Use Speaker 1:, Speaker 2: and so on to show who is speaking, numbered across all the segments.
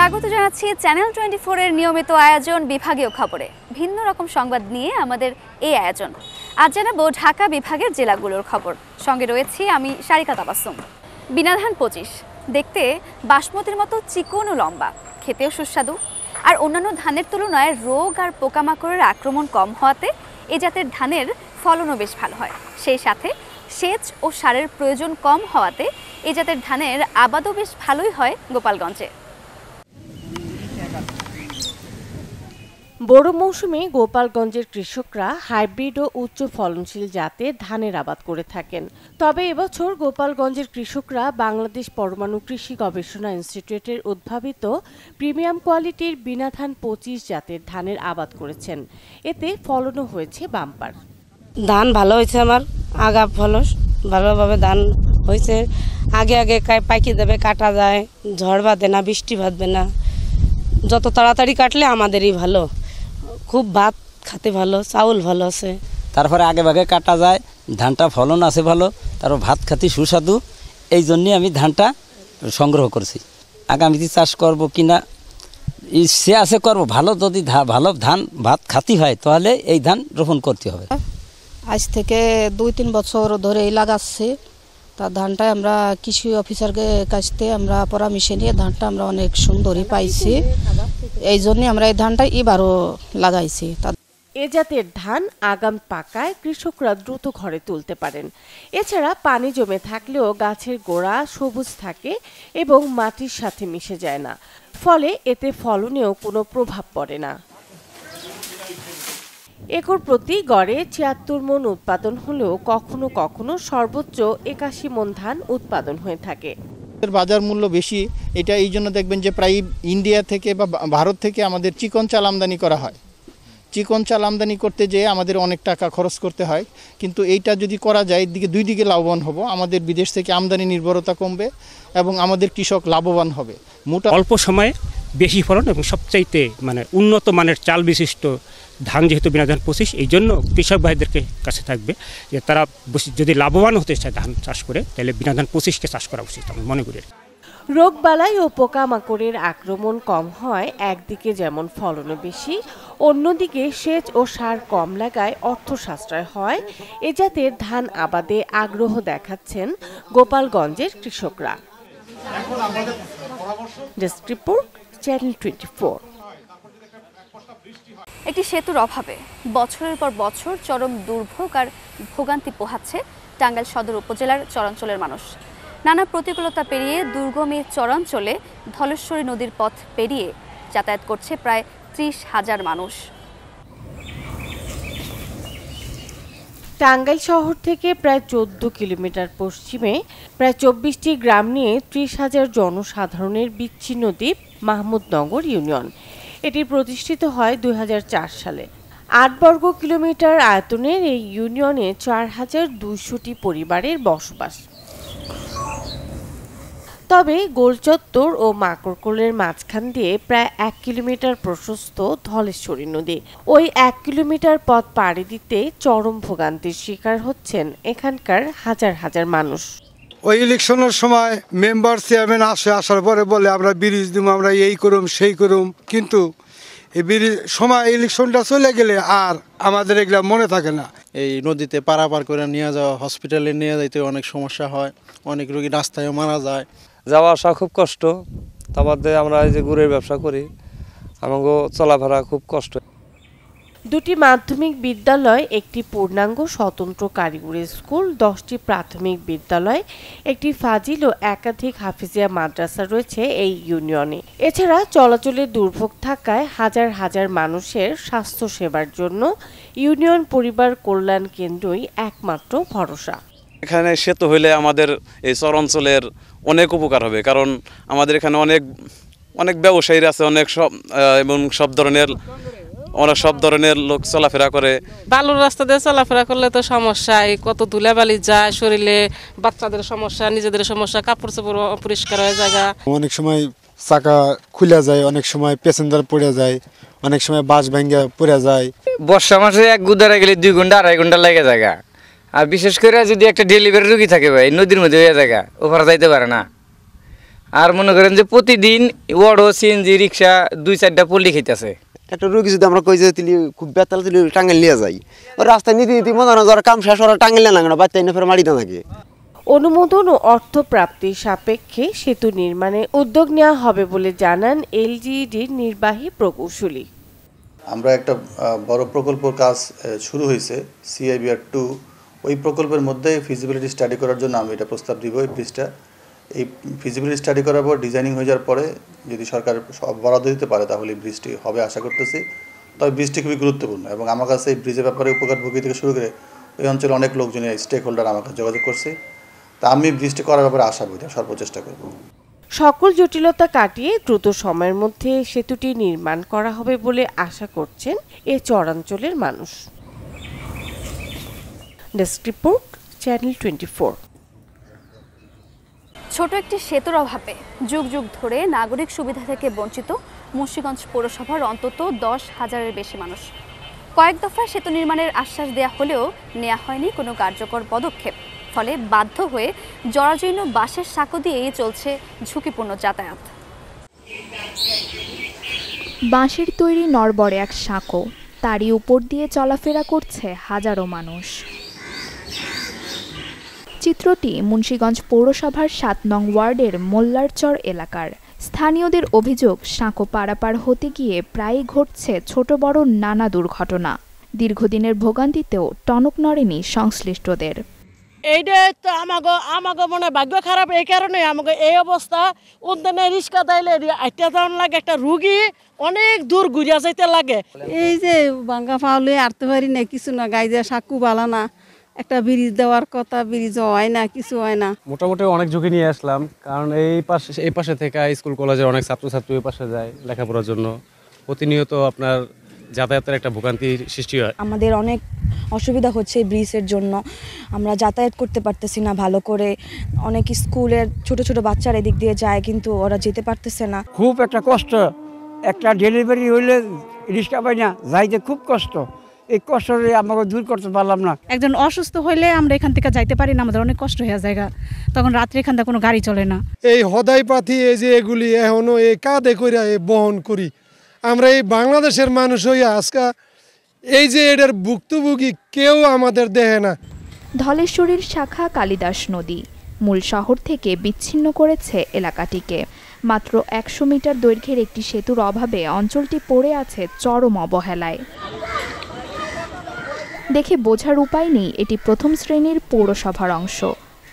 Speaker 1: স্বাগত জানাচ্ছি চ্যানেল 24 এর নিয়মিত আয়োজন বিভাগীয় খবরে। ভিন্ন রকম সংবাদ নিয়ে আমাদের এই আয়োজন। আজ জানাবো ঢাকা বিভাগের জেলাগুলোর খবর। সঙ্গে রয়েছি আমি সারিকা তাবাসসুম। বিনাধান 25 দেখতে বাসমতির মতো চিকন ও লম্বা, খেতেও সুস্বাদু। আর অন্যান্য ধানের তুলনায় রোগ আর পোকামাকড়ের আক্রমণ কম হওয়াতে এই জাতের ধানের ফলনও বেশ ভালো হয়। সেই সাথে সেচ ও সারের প্রয়োজন কম হওয়াতে এই জাতের ধানের আবাদও বেশ ভালোই হয় গোপালগঞ্জে।
Speaker 2: বড় মৌসুমে গোপালগঞ্জের কৃষকরা হাইব্রিড ও উচ্চ ফলনশীল জাতের ধানের আবাদ করে থাকেন। তবে এবছর গোপালগঞ্জের কৃষকরা বাংলাদেশ পরমাণু কৃষি গবেষণা ইনস্টিটিউটের উদ্ভাবিত প্রিমিয়াম কোয়ালিটির বিনাধান 25 জাতের ধানের আবাদ করেছেন। এতে ফলনও হয়েছে বাম্পার।
Speaker 3: ধান ভালো হয়েছে, আমার আগা ফলন ভালোভাবে ধান হয়েছে। আগে আগে পাইকে দেবে, কাটা যায়, ঝড় বাঁধে না, বৃষ্টি বাঁধবে না। যত তাড়াতাড়ি কাটলে আমাদেরই ভালো। খুব ভাত খেতে ভালো, চাউল ভালো আছে।
Speaker 4: তারপরে আগে ভাগে কাটা যায়, ধানটা ফলন আছে ভালো, তারপর ভাত খাতে সুস্বাদু। এই জন্যে আমি ধানটা সংগ্রহ করছি। আগামীতে চাষ করব কিনা ইচ্ছে আছে, করব। ভালো যদি ভালো ধান ভাত খাতি হয় তাহলে এই ধান রোপণ করতে হবে।
Speaker 5: আজ থেকে 2-3 বছর ধরে লাগাচ্ছি। তা ধানটা আমরা কৃষি অফিসারকে কাছ থেকে আমরা পরামর্শ নিয়ে ধানটা আমরা অনেক সুন্দরই পাইছি। এই জন্য আমরা এই ধানটা এবারও লাগাইছি।
Speaker 2: এ জাতের ধান আগাম পাকায় কৃষকরা দ্রুত ঘরে তুলতে পারেন। এছাড়া পানি জমে থাকলেও গাছের গোড়া সবুজ থাকে এবং মাটির সাথে মিশে যায় না, ফলে এতে ফলনেও কোনো প্রভাব পড়ে না। একর প্রতি গড়ে ৭৬ মণ উৎপাদন হলেও কখনো কখনো সর্বোচ্চ ৮১ মণ ধান উৎপাদন হয়ে থাকে।
Speaker 6: বাজার মূল্য বেশি, এটা এই জন্য দেখবেন যে প্রায় ইন্ডিয়া থেকে বা ভারত থেকে আমাদের চিকন চাল আমদানি করা হয়। চিকন চাল আমদানি করতে যেয়ে আমাদের অনেক টাকা খরচ করতে হয়, কিন্তু এইটা যদি করা যায় দুই দিকে লাভবান হব। আমাদের বিদেশ থেকে আমদানি নির্ভরতা কমবে এবং আমাদের কৃষক লাভবান হবে। মোটা
Speaker 7: অল্প সময়ে বেশি ফলন এবং সবচাইতে উন্নত মানের চাল বিশিষ্ট ধান যেহেতু বিনাধান 25, এই জন্য কৃষক ভাইদেরকে কাছে থাকবে যে তারা যদি লাভবান হতে চায় ধান চাষ করে, তাহলে বিনাধান 25কে চাষ করা উচিত আমি মনে করি।
Speaker 2: রোগবালাই ও পোকামাকড়ের আক্রমণ কম হয় একদিকে যেমন ফলনও বেশি, অন্যদিকে সেচ ও সার কম লাগায় অর্থ সাশ্রয় হয়। এ জাতের ধান আবাদে আগ্রহ দেখাচ্ছেন গোপালগঞ্জের কৃষকরা। Desk report, channel 24।
Speaker 1: একটি সেতুর অভাবে বছরের পর বছর চরম দুর্ভোগ আর ভোগান্তি পোহাচ্ছে টাঙ্গাইল সদর উপজেলার চরাঞ্চলের মানুষ। নানা প্রতিকূলতা পেরিয়ে দুর্গম এই চরাঞ্চলে ধলেশ্বরী নদীর পথ পেরিয়ে যাতায়াত করছে প্রায় 30,000 মানুষ।
Speaker 2: টাঙ্গাইল শহর থেকে প্রায় 14 কিলোমিটার পশ্চিমে প্রায় 24টি গ্রাম নিয়ে 30,000 জনসাধারণের বিচ্ছিন্ন দ্বীপ মাহমুদনগর ইউনিয়ন। এটি প্রতিষ্ঠিত হয় 2004 সালে। 8 বর্গ কিলোমিটার আয়তনের এই ইউনিয়নে 4,200টি পরিবারের বসবাস। তবে গোলচত্বর ও মাকড়কোলের মাঝখান দিয়ে প্রায় 1 কিলোমিটার প্রশস্ত ধলেশ্বরী নদী। ওই 1 কিলোমিটার পথ পাড়ি দিতে চরম ভোগান্তির শিকার হচ্ছেন এখানকার হাজার হাজার মানুষ।
Speaker 8: ওই ইলেকশনের সময় মেম্বার চেয়ারম্যান আসার পরে বলে আমরা ব্রিজ দিব, আমরা এই করুম সেই করুম, কিন্তু এই ব্রিজ সময় ইলেকশনটা চলে গেলে আর আমাদের এগুলা মনে থাকে না।
Speaker 9: এই নদীতে পারাপার করে নিয়ে যাওয়া, হসপিটালে নিয়ে যাইতে অনেক সমস্যা হয়, অনেক রোগী রাস্তায়ও মারা যায়।
Speaker 10: যাওয়া আসা খুব কষ্ট। তারপরে আমরা এই যে গুড়ের ব্যবসা করি, আমাকে চলাফেরা খুব কষ্ট।
Speaker 2: দুটি মাধ্যমিক বিদ্যালয়, একটি পূর্ণাঙ্গ স্বতন্ত্র কারিগরি স্কুল, 10টি প্রাথমিক বিদ্যালয়, একটি ফাজিল ও একাধিক হাফিজিয়া মাদ্রাসা রয়েছে এই ইউনিয়নে। এছাড়া চলাচলের দুর্ভোগ থাকায় হাজার হাজার মানুষের স্বাস্থ্য সেবার জন্য ইউনিয়ন পরিবার কল্যাণ কেন্দ্রই একমাত্র ভরসা।
Speaker 10: এখানে সেতু হইলে আমাদের এই চরাঞ্চলের অনেক উপকার হবে, কারণ আমাদের এখানে অনেক ব্যবসায়ীরা আছে, এবং সব ধরনের লোক চলাফেরা করে।
Speaker 11: বালুর রাস্তা দিয়ে চলাফেরা করলে তো সমস্যা, কত ধুলাবালি যায় শরীরে, বাচ্চাদের সমস্যা, নিজেদের সমস্যা, কাপড় চোপড় অপরিষ্কার হয়ে যায়।
Speaker 8: অনেক সময় চাকা খুলে যায়, অনেক সময় প্যাসেঞ্জার পড়ে যায়, অনেক সময় বাস ভেঙে পড়ে যায়।
Speaker 12: বর্ষা মাসে এক গুদারে গেলে 2 ঘন্টা 2.5 ঘন্টা লেগে যায়। আর বিশেষ করে যদি একটা ডেলিভারি রোগী থাকে ভাই, নদীর মধ্যে হয়ে যায়, ওপারে যাইতে পারে না। আর মনে করেন যে প্রতিদিন অটো সিএনজি রিক্সা 2-4টা পল্লি খেতেছে।
Speaker 13: একটা রোগী যদি আমরা কই যে তিনি খুব বেতাল তুলি টাঙ্গেল নিয়ে যাই, ও রাস্তায় নীতি নীতি মনে হয় যারা কাম শেষ ওরা টাঙ্গেল না না বাচ্চা এনে ফের মারি না থাকে।
Speaker 2: অনুমোদন ও অর্থ প্রাপ্তির সাপেক্ষে সেতু নির্মাণে উদ্যোগ নেওয়া হবে বলে জানান এলজিইডির নির্বাহী প্রকৌশলী।
Speaker 14: আমরা একটা বড় প্রকল্পের কাজ শুরু হয়েছে CIBR2, ওই প্রকল্পের মধ্যে ফিজিবিলিটি স্টাডি করার জন্য আমি এটা প্রস্তাব দিব। এই ব্রিজটা এই ফিজিবিলিটি স্টাডি করার পর ডিজাইনিং হয়ে যাওয়ার পরে যদি সরকার বরাদ্দ দিতে পারে তাহলে এই ব্রিজটি হবে আশা করতেছি। তবে ব্রিজটি খুবই গুরুত্বপূর্ণ এবং আমার কাছে এই ব্রিজের ব্যাপারে উপকারভোগী থেকে শুরু করে ওই অঞ্চলে অনেক লোকজন স্টেক হোল্ডার আমার কাছে যোগাযোগ করছে। তা আমি ব্রিজটি করার ব্যাপারে আশাবাদী, সর্বচেষ্টা করব।
Speaker 2: সকল জটিলতা কাটিয়ে দ্রুত সময়ের মধ্যে সেতুটি নির্মাণ করা হবে বলে আশা করছেন এ চরাঞ্চলের মানুষ। Desk report, channel 24।
Speaker 1: ছোট একটি সেতুর অভাবে যুগ যুগ ধরে নাগরিক সুবিধা থেকে বঞ্চিত মুন্সিগঞ্জ পৌরসভার অন্তত 10,000-এর বেশি মানুষ। কয়েক দফায় সেতু নির্মাণের আশ্বাস দেয়া হলেও নেওয়া হয়নি কোনো কার্যকর পদক্ষেপ। ফলে বাধ্য হয়ে জরাজীর্ণ বাঁশের সাঁকো দিয়েই চলছে ঝুঁকিপূর্ণ যাতায়াত।
Speaker 15: বাঁশের তৈরি নড়বড়ে এক সাঁকো, তারই উপর দিয়ে চলাফেরা করছে হাজারো মানুষ। চিত্রটি মুন্সিগঞ্জ পৌরসভার 7 নং ওয়ার্ডের মোল্লারচর এলাকার। স্থানীয়দের অভিযোগ, সাঁকো পারাপার হতে গিয়ে প্রায়ই ঘটছে ছোট বড় নানা দুর্ঘটনা। দীর্ঘদিনের ভোগান্তিতেও টনক নড়েনি সংশ্লিষ্টদের।
Speaker 16: এইটা তো আমাকে মনে ভাগ্য খারাপ, এই কারণে আমাকে এই অবস্থা। উদ্যানে রিক্সা দাইলে আইটা যাওয়ার লাগে, একটা রুগী অনেক দূর ঘুরিয়া যাইতে লাগে।
Speaker 17: এই যে বাঙ্গা ফাউলে আরতে পারি না, কিছু না, গাই দিয়ে সাকু বালা না, একটা ব্রিজ দেওয়ার কথা, ব্রিজ হয় না, কিছু হয় না।
Speaker 18: মোটামুটি অনেক ঝুঁকি নিয়ে আসলাম, কারণ এই পাশে থেকে স্কুল কলেজের অনেক ছাত্রছাত্রী ওই পাশে যায় লেখাপড়ার জন্য। প্রতিনিয়ত আপনার যাতায়াতের একটা ভোগান্তির সৃষ্টি হয়।
Speaker 19: আমাদের অনেক অসুবিধা হচ্ছে এই ব্রিজের জন্য, আমরা যাতায়াত করতে পারতেছি না ভালো করে। অনেক স্কুলের ছোট ছোট বাচ্চারা এদিক দিয়ে যায়, কিন্তু ওরা যেতে পারতেছে না।
Speaker 20: খুব একটা কষ্ট, একটা ডেলিভারি হইলে রিক্সা পাই না, যাইতে খুব কষ্ট। এই কষ্টটা আমাকে দূর করতে পারলাম না।
Speaker 21: একজন অসুস্থ হইলে আমরা এখান থেকে যাইতে পারি না, আমাদের অনেক কষ্ট হয়ে যায়, তখন রাত্রে এখান থেকে কোনো গাড়ি চলে না।
Speaker 22: এই হদাই পাথি এই যে এগুলি এখনো এই কাঁধে করে বহন করি আমরা, এই বাংলাদেশের মানুষ হইয়া আজকা এই যে এটার ভুক্তভোগী কেউ আমাদের দেখে না।
Speaker 15: ধলেশ্বরীর শাখা কালিদাস নদী মূল শহর থেকে বিচ্ছিন্ন করেছে এলাকাটিকে। মাত্র 100 মিটার দৈর্ঘ্যের একটি সেতুর অভাবে অঞ্চলটি পড়ে আছে চরম অবহেলায়। দেখে বোঝার উপায় নেই এটি প্রথম শ্রেণীর পৌরসভার অংশ।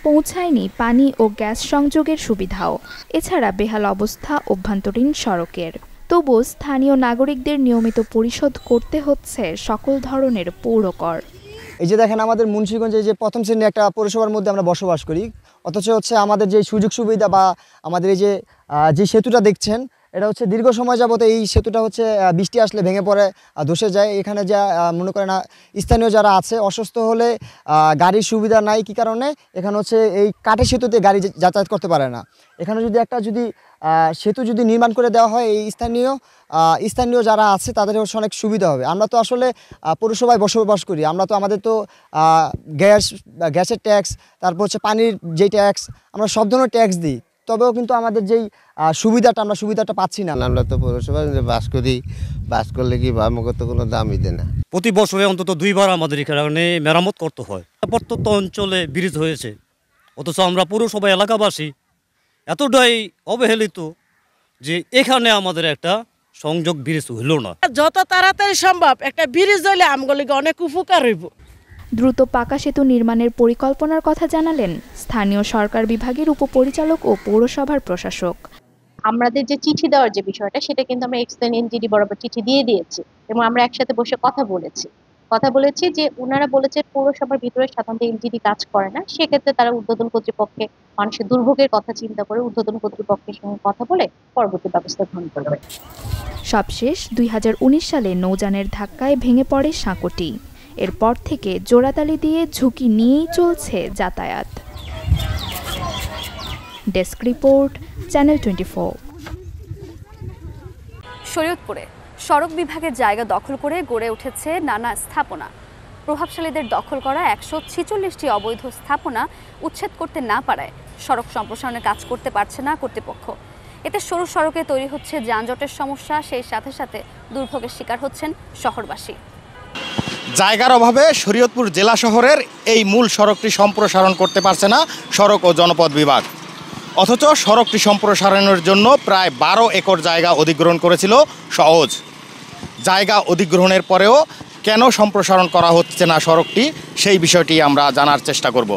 Speaker 15: পৌঁছায়নি পানি ও গ্যাস সংযোগের সুবিধাও। এছাড়া বেহাল অবস্থা অভ্যন্তরীণ সড়কের। তবুও স্থানীয় নাগরিকদের নিয়মিত পরিশোধ করতে হচ্ছে সকল ধরনের পৌরকর।
Speaker 23: এই যে দেখেন, আমাদের মুন্সিগঞ্জে যে প্রথম শ্রেণীর একটা পৌরসভার মধ্যে আমরা বসবাস করি, অথচ হচ্ছে আমাদের যে সুযোগ সুবিধা বা আমাদের এই যে সেতুটা দেখছেন, এটা হচ্ছে দীর্ঘ সময় যাবত এই সেতুটা হচ্ছে বৃষ্টি আসলে ভেঙে পড়ে, ধসে যায়। এখানে যা মনে করেন স্থানীয় যারা আছে অসুস্থ হলে গাড়ির সুবিধা নাই, কি কারণে এখানে হচ্ছে এই কাঠের সেতুতে গাড়ি যাতায়াত করতে পারে না। এখানে যদি সেতু যদি নির্মাণ করে দেওয়া হয়, এই স্থানীয় যারা আছে তাদের হচ্ছে অনেক সুবিধা হবে। আমরা তো আসলে পৌরসভায় বসবাস করি, আমরা তো আমাদের তো গ্যাসের ট্যাক্স, তারপর হচ্ছে পানির যেই ট্যাক্স, আমরা সব ধরনের ট্যাক্স দিই, তবেও কিন্তু আমাদের যেই আমরা সুবিধাটা পাচ্ছি না।
Speaker 24: আমরা তো পৌরসভায় বাস করি, বাস করলে কি আমাকে তো কোনো দামই দেয় না।
Speaker 25: প্রতি বছরে অন্তত 2 বার আমাদের এখানে মেরামত করতে হয়। প্রত্যন্ত অঞ্চলে ব্রিজ হয়েছে, অথচ আমরা পৌরসভা এলাকাবাসী এতটাই অবহেলিত যে এখানে আমাদের একটা সংযোগ ব্রিজ হইল না।
Speaker 16: যত তাড়াতাড়ি সম্ভব একটা ব্রিজ হইলে আমগুলিকে অনেক উপকার হইব।
Speaker 15: দ্রুত পাকা সেতু নির্মাণের পরিকল্পনার কথা জানালেন স্থানীয় সরকার বিভাগের উপপরিচালক ও পৌরসভার প্রশাসক।
Speaker 26: আমাদের যে চিঠি দেওয়ার যে বিষয়টা, সেটা কিন্তু আমরা এক্সপ্লেন এনজিডি বরাবর চিঠি দিয়ে দিয়েছি এবং আমরা একসাথে বসে কথা বলেছি যে ওনারা বলেছে পৌরসভার ভিতরে সাধারণত এনজিডি কাজ করে না, সেক্ষেত্রে তারা ঊর্ধ্বতন কর্তৃপক্ষে মানুষের দুর্ভোগের কথা চিন্তা করে ঊর্ধ্বতন কর্তৃপক্ষের সঙ্গে কথা বলে পরবর্তী ব্যবস্থা গ্রহণ করবে।
Speaker 15: সবশেষ 2019 সালে নৌযানের ধাক্কায় ভেঙে পড়ে সাঁকোটি। এরপর থেকে জোড়াতালি দিয়ে ঝুঁকি নিয়েই চলছে যাতায়াত। Desk report, channel 24।
Speaker 1: শরীয়তপুরে সড়ক বিভাগের জায়গা দখল করে গড়ে উঠেছে নানা স্থাপনা। প্রভাবশালীদের দখল করা 146টি অবৈধ স্থাপনা উচ্ছেদ করতে না পারায় সড়ক সম্প্রসারণের কাজ করতে পারছে না কর্তৃপক্ষ। এতে সরু সড়কে তৈরি হচ্ছে যানজটের সমস্যা, সেই সাথে সাথে দুর্ভোগের শিকার হচ্ছেন শহরবাসী।
Speaker 3: জায়গার অভাবে শরীয়তপুর জেলা শহরের এই মূল সড়কটি সম্প্রসারণ করতে পারছে না সড়ক ও জনপথ বিভাগ। অথচ সড়কটি সম্প্রসারণের জন্য প্রায় 12 একর জায়গা অধিগ্রহণ করেছিল সওজ। জায়গা অধিগ্রহণের পরেও কেন সম্প্রসারণ করা হচ্ছে না সড়কটি, সেই বিষয়টি আমরা জানার চেষ্টা করব।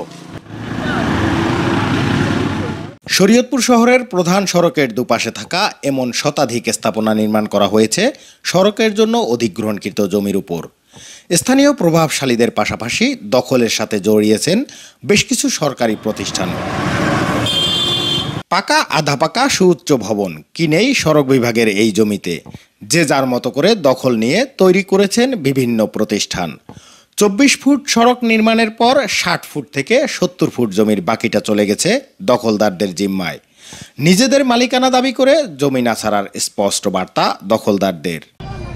Speaker 3: শরীয়তপুর শহরের প্রধান সড়কের দুপাশে থাকা এমন শতাধিক স্থাপনা নির্মাণ করা হয়েছে সড়কের জন্য অধিগ্রহণকৃত জমির উপর। স্থানীয় প্রভাবশালীদের পাশাপাশি দখলের সাথে জড়িয়েছেন বেশ কিছু সরকারি প্রতিষ্ঠান। পাকা আধা পাকা সুউচ্চ ভবন কিনেই সড়ক বিভাগের এই জমিতে যে যার মতো করে দখল নিয়ে তৈরি করেছেন বিভিন্ন প্রতিষ্ঠান। 24 ফুট সড়ক নির্মাণের পর 60 ফুট থেকে 70 ফুট জমির বাকিটা চলে গেছে দখলদারদের জিম্মায়। নিজেদের মালিকানা দাবি করে জমি না ছাড়ার স্পষ্ট বার্তা দখলদারদের।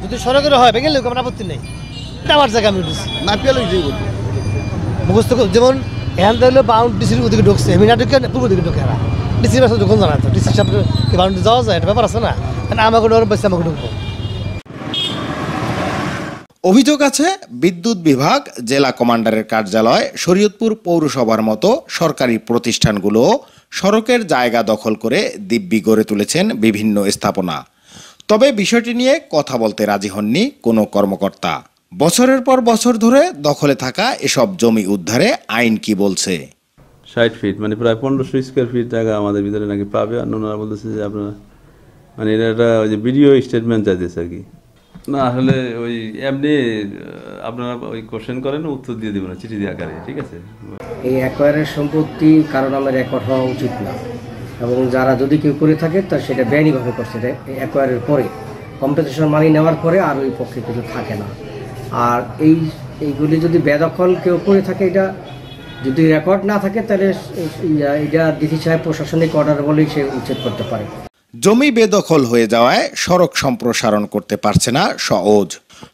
Speaker 4: যদি সড়কের হয় ভেঙে লোক আমার আপত্তি নেই, এটা আমার জায়গা আমি উঠেছি না পেলে মুখস্থ যেমন এখান থেকে বাউন্ডারির ওদিকে ঢুকছে আমি না ঢুকে পূর্ব দিকে ঢুকে এরা ডিসির বাসা যখন জানা তো ডিসির সামনে বাউন্ডারি যাওয়া যায় এটা ব্যাপার আছে না, আমাকে ডর বেশি আমাকে ঢুকবো।
Speaker 3: অভিযোগ আছে বিদ্যুৎ বিভাগ, জেলা কমান্ডারের কার্যালয়, শরীয়তপুর পৌরসভার মতো সরকারি প্রতিষ্ঠানগুলো সড়কের জায়গা দখল করে দিব্যি গড়ে তুলেছেন বিভিন্ন স্থাপনা। তবে বিষয়টি নিয়ে কথা বলতে রাজি হননি কোনো কর্মকর্তা। বছরের পর বছর ধরে দখলে থাকা এসব জমি উদ্ধারে আইন কি বলছে?
Speaker 5: 60 ফিট মানে প্রায় 1500 স্কোয়ার ফিট জায়গা আমাদের ভিতরে নাকি পাবে, আর ওনারা বলতেছে যে আপনারা মানে এটা ওই যে ভিডিও স্টেটমেন্ট চাইতেছে আর কি। না আসলে ওই এমনি আপনারা ওই কোশ্চেন করেন, উত্তর দিয়ে দেবেন চিঠি দিয়ে আকারে, ঠিক আছে?
Speaker 6: এই অ্যাকোয়ারের সম্পত্তি কারণ আমার রেকর্ড হওয়া উচিত না, এবং যারা যদি কেউ করে থাকে তা সেটা বেআইনিভাবে করছে। অ্যাকোয়ারের পরে কম্পেনসেশন মানি নেওয়ার পরে আর ওই পক্ষে কিছু থাকে না। আর এইগুলি যদি বেদখল কেউ করে থাকে, এটা যদি রেকর্ড না থাকে তাহলে এটা ডিসি সাহেব প্রশাসনিক অর্ডার বলেই সে উচ্ছেদ করতে পারে।
Speaker 3: জমি বেদখল হয়ে যাওয়ায় সড়ক সম্প্রসারণ করতে পারছে না সওজ।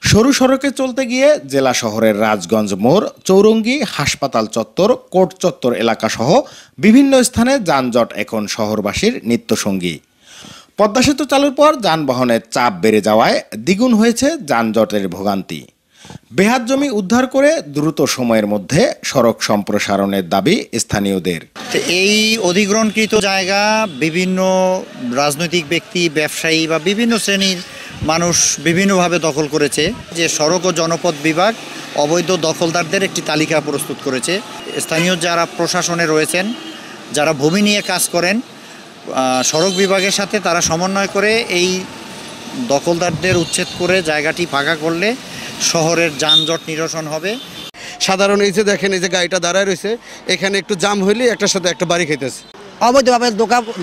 Speaker 3: সরু সড়কে চলতে গিয়ে জেলা শহরের রাজগঞ্জ মোড়, চৌরঙ্গি, হাসপাতাল চত্বর, কোর্ট চত্বর এলাকা সহ বিভিন্ন স্থানে যানজট এখন শহরবাসীর নিত্যসঙ্গী। পদ্মা সেতু চালুর পর যানবাহনের চাপ বেড়ে যাওয়ায় দ্বিগুণ হয়েছে যানজটের ভোগান্তি। বেহাত জমি উদ্ধার করে দ্রুত সময়ের মধ্যে সড়ক সম্প্রসারণের দাবি স্থানীয়দের।
Speaker 7: এই অধিগ্রহণকৃত জায়গা বিভিন্ন রাজনৈতিক ব্যক্তি, ব্যবসায়ী বা বিভিন্ন শ্রেণীর মানুষ বিভিন্নভাবে দখল করেছে। যে সড়ক ও জনপথ বিভাগ অবৈধ দখলদারদের একটি তালিকা প্রস্তুত করেছে। স্থানীয় যারা প্রশাসনে রয়েছেন, যারা ভূমি নিয়ে কাজ করেন, সড়ক বিভাগের সাথে তারা সমন্বয় করে এই দখলদারদের উচ্ছেদ করে জায়গাটি ফাঁকা করলে শহরের যানজট নিরসন হবে।
Speaker 9: সাধারণ এই যে দেখেন, এই যে গাড়িটা দাঁড়ায় রয়েছে, এখানে একটু জাম হইলে একটার সাথে একটা বাড়ি খাইতেছে।
Speaker 4: অবৈধভাবে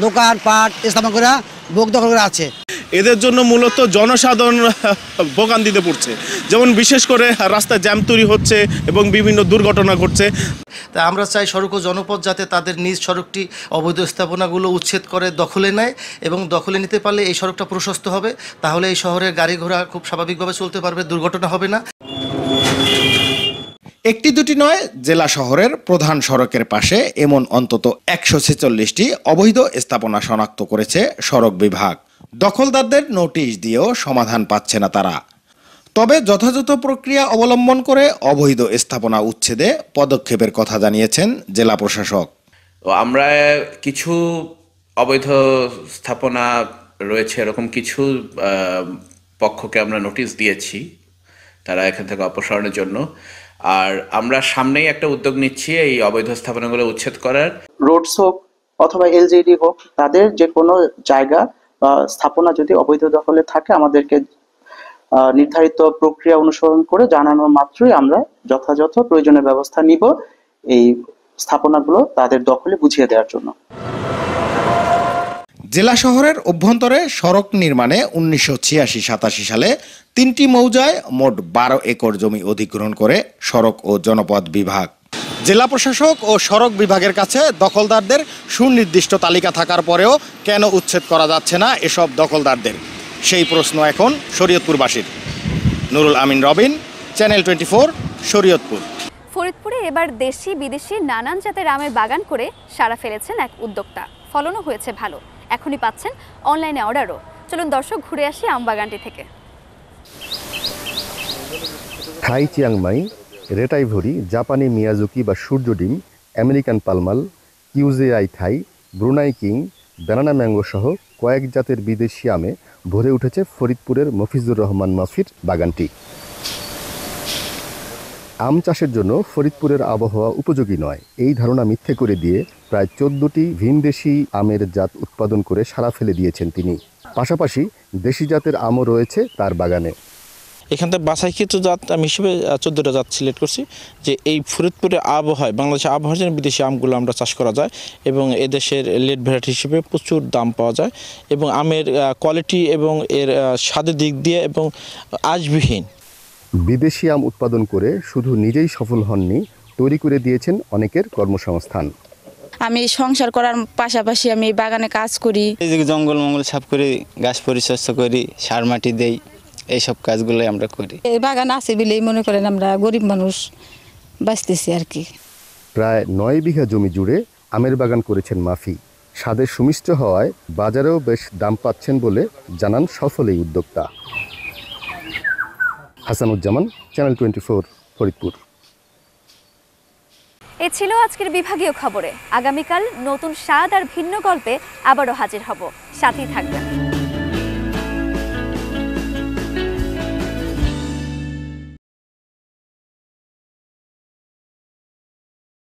Speaker 4: দোকান পাট স্থাপন করে ভোগ দখল করে আছে।
Speaker 27: এদের জন্য মূলত জনসাধারণ ভোগান্তিতে পড়ছে, যেমন বিশেষ করে রাস্তায় জ্যাম তৈরি হচ্ছে এবং বিভিন্ন দুর্ঘটনা ঘটছে।
Speaker 4: তাই আমরা চাই সড়ক ও জনপথ যাতে তাদের নিজ সড়কটি অবৈধ স্থাপনাগুলো উচ্ছেদ করে দখলে নেয়, এবং দখলে নিতে পারলে এই সড়কটা প্রশস্ত হবে। তাহলে এই শহরের গাড়ি ঘোড়া খুব স্বাভাবিকভাবে চলতে পারবে, দুর্ঘটনা হবে না।
Speaker 3: একটি দুটি নয়, জেলা শহরের প্রধান সড়কের পাশে এমন অন্তত 146টি অবৈধ স্থাপনা শনাক্ত করেছে সড়ক বিভাগ। দখলদারদের নোটিশ দিয়েও সমাধান পাচ্ছে না তারা। তবে যথাযথ প্রক্রিয়া অবলম্বন করে অবৈধ স্থাপনা উচ্ছেদে পদক্ষেপের কথা জানিয়েছেন জেলা প্রশাসক।
Speaker 28: আমরা কিছু অবৈধ স্থাপনা রয়েছে এরকম কিছু পক্ষকে আমরা নোটিশ দিয়েছি তারা এখান থেকে অপসারণের জন্য। আর আমরা সামনেই একটা উদ্যোগ নিচ্ছি এই অবৈধ স্থাপনাগুলো উচ্ছেদ করার।
Speaker 29: রোডস হোক অথবা এলজিডি হোক, তাদের যে কোনো জায়গা বা স্থাপনা যদি অবৈধ দখলে থাকে, আমাদেরকে নির্ধারিত প্রক্রিয়া অনুসরণ করে জানানো মাত্রই আমরা যথাযথ প্রয়োজনীয় ব্যবস্থা নিব এই স্থাপনাগুলো তাদের দখলে বুঝিয়ে দেওয়ার জন্য।
Speaker 3: জেলা শহরের অভ্যন্তরে সড়ক নির্মাণে 1986-87 সালে 3টি মৌজায় মোট 12 একর জমি অধিগ্রহণ করে সড়ক ও জনপথ বিভাগ। জেলা প্রশাসক ও সড়ক বিভাগের কাছে দখলদারদের সুনির্দিষ্ট তালিকা থাকার পরেও কেন উচ্ছেদ করা যাচ্ছে না এসব দখলদারদের, সেই প্রশ্ন এখন শরীয়তপুরবাসীর। নুরুল আমিন রবিন, চ্যানেল 24, শরীয়তপুর।
Speaker 1: ফরিদপুরে এবার দেশি বিদেশি নানান জাতের আমের বাগান করে সাড়া ফেলেছেন এক উদ্যোক্তা। ফলনও হয়েছে ভালো, এখনই পাচ্ছেন অনলাইনে অর্ডারও। চলুন দর্শক ঘুরে আসি আম বাগানটি থেকে।
Speaker 2: থাই চিয়াংমাই, রেটাইভরি, জাপানি মিয়াজুকি বা সূর্য ডিম, আমেরিকান পালমাল, কিউজেআই থাই, ব্রুনাই কিং, ব্যানানা ম্যাঙ্গো সহ কয়েক জাতের বিদেশি আমে ভরে উঠেছে ফরিদপুরের মফিজুর রহমান মফির বাগানটি। আম চাষের জন্য ফরিদপুরের আবহাওয়া উপযোগী নয়, এই ধারণা মিথ্যে করে দিয়ে প্রায় 14টি ভিনদেশি আমের জাত উৎপাদন করে সাড়া ফেলে দিয়েছেন তিনি। পাশাপাশি দেশি জাতের আমও রয়েছে তার বাগানে।
Speaker 8: এখান থেকে বাছাইকৃত জাত আমি হিসেবে 14টা জাত সিলেক্ট করছি, যে এই ফরিদপুরের আবহাওয়ায় বাংলাদেশের আবহাওয়ার জন্য বিদেশি আমগুলো আমরা চাষ করা যায় এবং এদেশের লেট ভ্যারাইটি হিসেবে প্রচুর দাম পাওয়া যায় এবং আমের কোয়ালিটি এবং এর স্বাদের দিক দিয়ে এবং আঁশবিহীন।
Speaker 2: বিদেশি আম উৎপাদন করে শুধু নিজেই সফল হননি, তৈরি করে দিয়েছেন অনেকের কর্মসংস্থান।
Speaker 10: আমি সংসার করার পাশাপাশি আমি বাগানে কাজ করি,
Speaker 11: এই যে জঙ্গল মঙ্গল সাফ করি, গাছ পরিচর্যা করি, সার মাটি দেই, এইসব কাজগুলোই আমরা করি।
Speaker 10: এই বাগান আছে বলেই মনে করেন আমরা গরিব মানুষ বাঁচতেছি আর কি।
Speaker 2: প্রায় 9 বিঘা জমি জুড়ে আমের বাগান করেছেন মাফি। স্বাদে সুমিষ্ট হওয়ায় বাজারেও বেশ দাম পাচ্ছেন বলে জানান সফল এই উদ্যোক্তা। হাসানুজ্জামান, চ্যানেল 24, ফরিদপুর।
Speaker 1: এ ছিল আজকের বিভাগীয় খবরে। আগামীকাল নতুন স্বাদ আর ভিন্ন গল্পে আবারও হাজির হব, সাথেই থাকবেন।